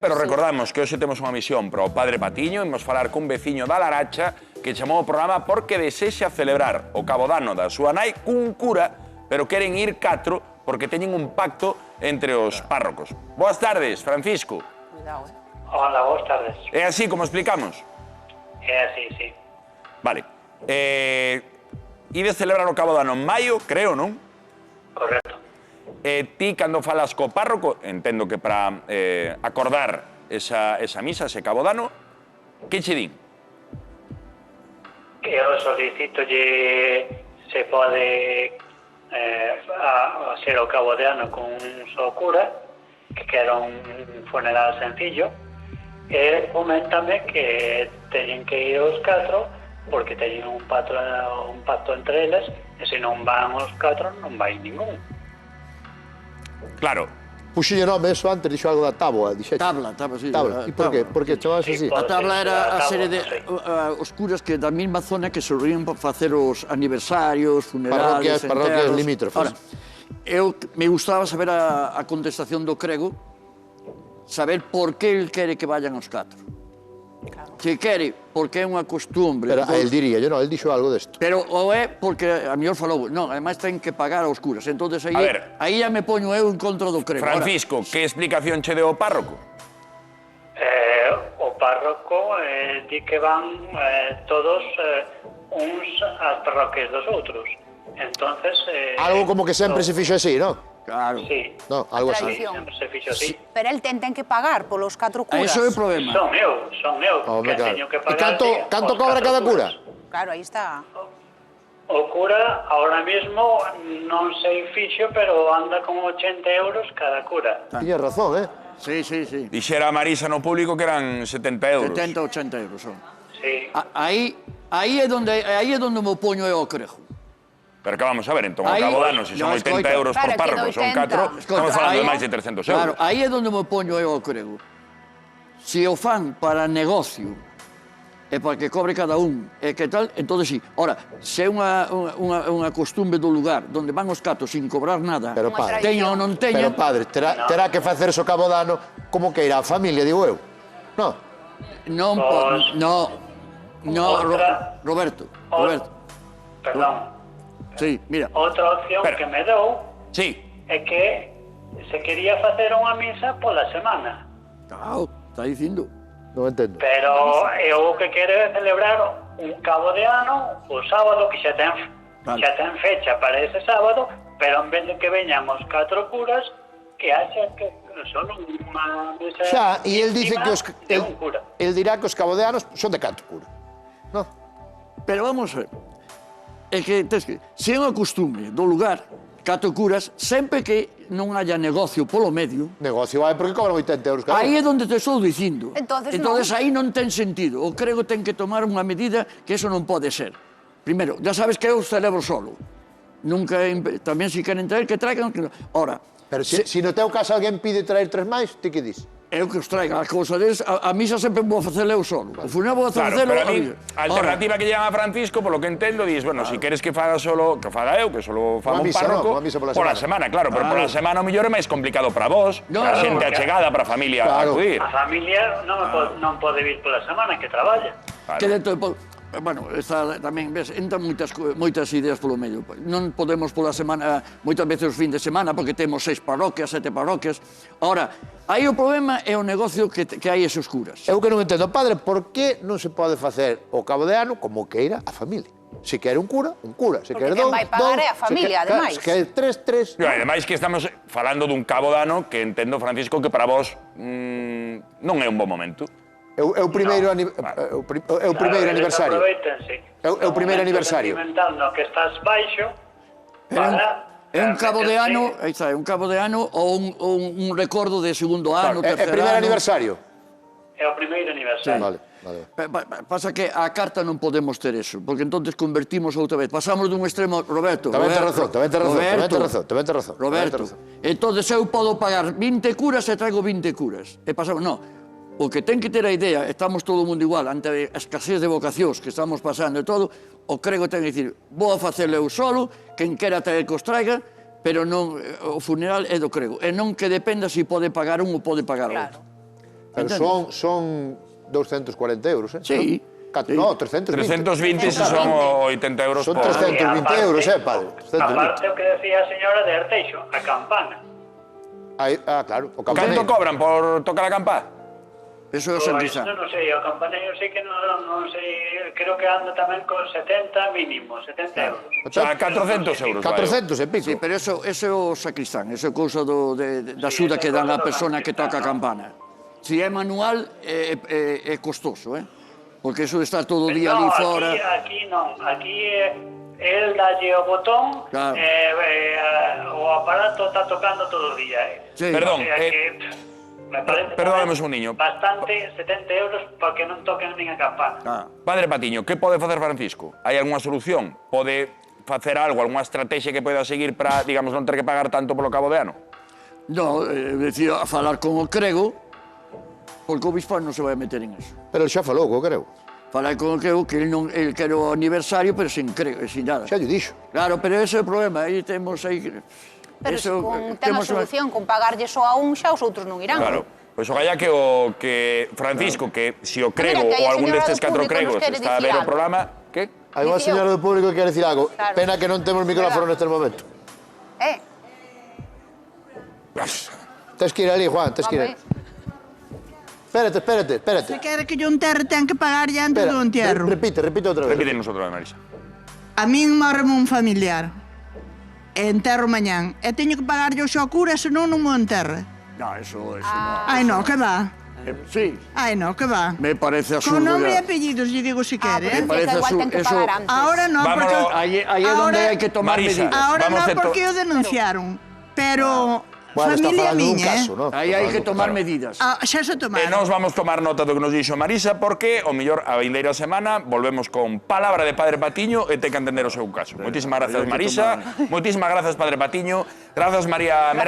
Pero recordamos que hoxe temos unha misión para o Padre Patiño. Imos falar cun veciño da Laracha que chamou o programa porque desexa celebrar o cabodano da súa nai cun cura, pero queren ir 4 porque teñen un pacto entre os párrocos. Boas tardes, Francisco. Cuidado, Hola, boas tardes. É así como explicamos? É así, sí. Vale. Ides celebrar o cabodano en maio, creo, non? Correcto. Ti, cando falas co párroco, entendo que para acordar esa misa, ese cabodano, que che din? Que eu solicitolle se pode ser o cabo de ano con un só cura, que quera un funeral sencillo, e coméntame que teñen que ir os 4 porque teñen un pacto entre eles, e se non van os 4 non vai ningún. Claro. Puxolle nome eso antes, dixo algo da táboa, dixeche. Tabla, sí. Tabla. E por qué? Por que chamabas así? Sí, A tabla era a serie de Tabla, os curas que da mesma zona que se reunían para facer os aniversarios, funerales, Parroquias enterros. limítrofes. Ahora, eu me gustaba saber a contestación do crego, saber por que el quere que vayan os 4. Se quere, porque é unha costumbre. Pero el diría, yo no, el dixo algo desto. Pero o é porque a mellor falou, non, además ten que pagar aos curas. Entonces aí, A ver. aí ya me poño eu en contra do crego. Francisco, que explicación che deu o párroco? O párroco di que van todos uns ás parroquias dos outros. Entonces... Algo como que sempre se fixo así, non? Claro. Sí. No, algo así. Tradición. Sempre se fixo así. Pero el ten que pagar polos 4 curas. Eso é o problema. Son eu, Home, que claro. teño que E pagar. canto cobra cada cura? Claro, aí está. O cura, ahora mismo, non sei fixo, pero anda con 80 euros cada cura. Tiñas razón, Sí. Dixera a Marisa no público que eran 70 euros. 70, 80 euros son. Sí. Aí é onde me poño eu ao crego. Pero que vamos a ver, entón o Aí- cabodano, se son no, 80 escoita. euros por Claro, que párroco, de son 80. 4, estamos falando de aí- máis de 300 Claro, euros. aí é onde me poño eu ao crego. Se o fan para negocio e para que cobre cada un e que tal, entón sí. Ora, se é unha costumbre do lugar onde van os 4 sin cobrar nada, Pero Unha padre, teña ou non teña, pero padre, terá que facer o cabodano como que irá a familia, digo eu. No. non Pois- no, Outra- Roberto. Perdón. Sí, mira. Outra opción Espera. que me dou Sí. é que se quería facer unha misa pola semana. Claro, está dicindo. Non entendo. Pero eu o que quero é celebrar un cabo de ano o sábado, que xa ten fecha para ese sábado, pero en vez de que veñan os 4 curas, que haxa que solo unha misa Xa, e el dice íntima que os de un cura. el dirá que os cabodeanos son de canto cura. No. Pero vamos a ver. É que, se é unha costumbre do lugar, 4 curas, sempre que non haya negocio polo medio, Negocio vai porque cobran 80 euros cada aí un. é onde te estou dicindo. Entonces aí non ten sentido. O crego ten que tomar unha medida que eso non pode ser. Primeiro, ya sabes que eu celebro solo. Nunca, tamén se queren traer, que traigan. Ora, Pero se no teu caso alguén pide traer 3 máis, ti que dis? eu que os traiga a cousa deles, a misa sempre vou facela eu solo. O funeral vou Claro, facelo pero a mí, a alternativa que llama Francisco, por lo que entendo, dis, bueno, si queres que faga solo, que faga eu, que solo faga un Unha misa, párroco, no, unha misa pola pola semana. semana, claro, pero pola semana o mellor é máis complicado para vos, No, para a no, xente porque- achegada, para a familia Claro. acudir. A familia non pode vir pola semana, que traballa. Claro. Que dentro de bueno, está tamén, ves, entran moitas ideas polo medio. Non podemos pola semana, moitas veces os fin de semana, porque temos 6 parroquias, 7 parroquias. Ahora, aí o problema é o negocio que hai esos curas. Eu que non entendo, padre, por que non se pode facer o cabodeano como queira a familia? Se quere un cura. Se Porque quere quen dous, vai pagar é a se familia, quere- ademais. Se quere 3. E ademais que estamos falando dun cabodano que entendo, Francisco, que para vos non é un bon momento. É o primeiro aniversario. É o primeiro aniversario. Sentimental no que estás baixo, É un cabo de ano, aí está, é un cabo de ano ou un recordo de segundo ano, É terceiro primeiro ano. aniversario. É o primeiro aniversario. Vale. Pasa que a carta non podemos ter eso, porque entonces convertimos outra vez. Pasamos dun extremo, Roberto. Tamén ten razón. Roberto. Entonces eu podo pagar 20 curas e traigo 20 curas. E pasamos, no. O que ten que ter a idea, estamos todo o mundo igual, ante a escasez de vocacións que estamos pasando e todo, o crego ten que dicir, vou a facelo eu solo, quen quera traer que os traiga, pero non, o funeral é do crego. E non que dependa se pode pagar un ou pode pagar outro. Claro. Pero son 240 euros, eh? Sí. No, 320. 320 se son 80 euros Son por... 320 euros, padre. 320. Aparte o que decía a señora de Arteixo, a campana. Claro, o Canto campanero. cobran por tocar a campá? Eso é o Pois, sacristán. non sei, o campaneiro sei que non sei, creo que anda tamén con 70 mínimo, 70 euros. O sea, 400 euros. 400 e pico. Sí, pero eso é o sacristán, eso é cousa da axuda que dan á persona que toca a campana. Si é manual, é costoso, Porque eso de estar todo o día ali fora... Aquí non, aquí el dalle o botón, Claro. O aparato está tocando todo o día, Sí. Perdón, O sea que, me parece perdóname tamén un niño. bastante 70 euros para que non toquen nin a campana. Ah. Padre Patiño, que pode facer Francisco? Hai algunha solución? Pode facer algo, algunha estrategia que poida seguir para, digamos, non ter que pagar tanto polo cabo de ano? No, decía a falar con o crego, porque o bispado non se vai meter en eso. Pero xa falou, co creo. Falar con o crego que el quere o aniversario, pero sin crego, sin nada. Xa lle dixo. Claro, pero ese é o problema, aí temos aí... Pero se eso, ten a temos unha- solución, con pagarlle só a un, xa os outros non irán. Claro. Pois ojalá que Francisco, que si o crego Mira, que hai ou algún a señora destes do 4 público cregos nos quere está a dicir ver o algo. programa, que? Hai unha Dicía señora do público que quere dicir algo. Claro. Pena que non temos micrófono neste momento. Tens que ir ali, Juan, tens que ir ali. Espérate. Se quere que yo enterre, ten que pagar ya antes do entierro. Repite outra vez. Repite nosotros, Marisa. A min morreme un familiar. E enterro mañán. E teño que pagar yo xo a cura, senón non mo enterre. No, eso no. Ai, no, que va. Sí, Ai, no, que va. me parece Con absurdo. nombre e ya. apellidos, lle digo si quere. pero parece que igual ten que eso- pagar antes. Ahora no, Vámonos, porque... Ahí é donde hai que tomar Marisa. medidas. Ahora Vamos no, a porque o denunciaron. Pero... Bueno, está familia falando dun miña, caso, non? Aí hai que tomar medidas. Xa se E tomaron. nos vamos tomar nota do que nos dixo Marisa, porque o mellor a vindeira semana volvemos con palabra de Padre Patiño e ten que entender o seu caso. Moitísimas grazas, hai que Marisa. Moitísimas grazas, Padre Patiño. Grazas, María Mera.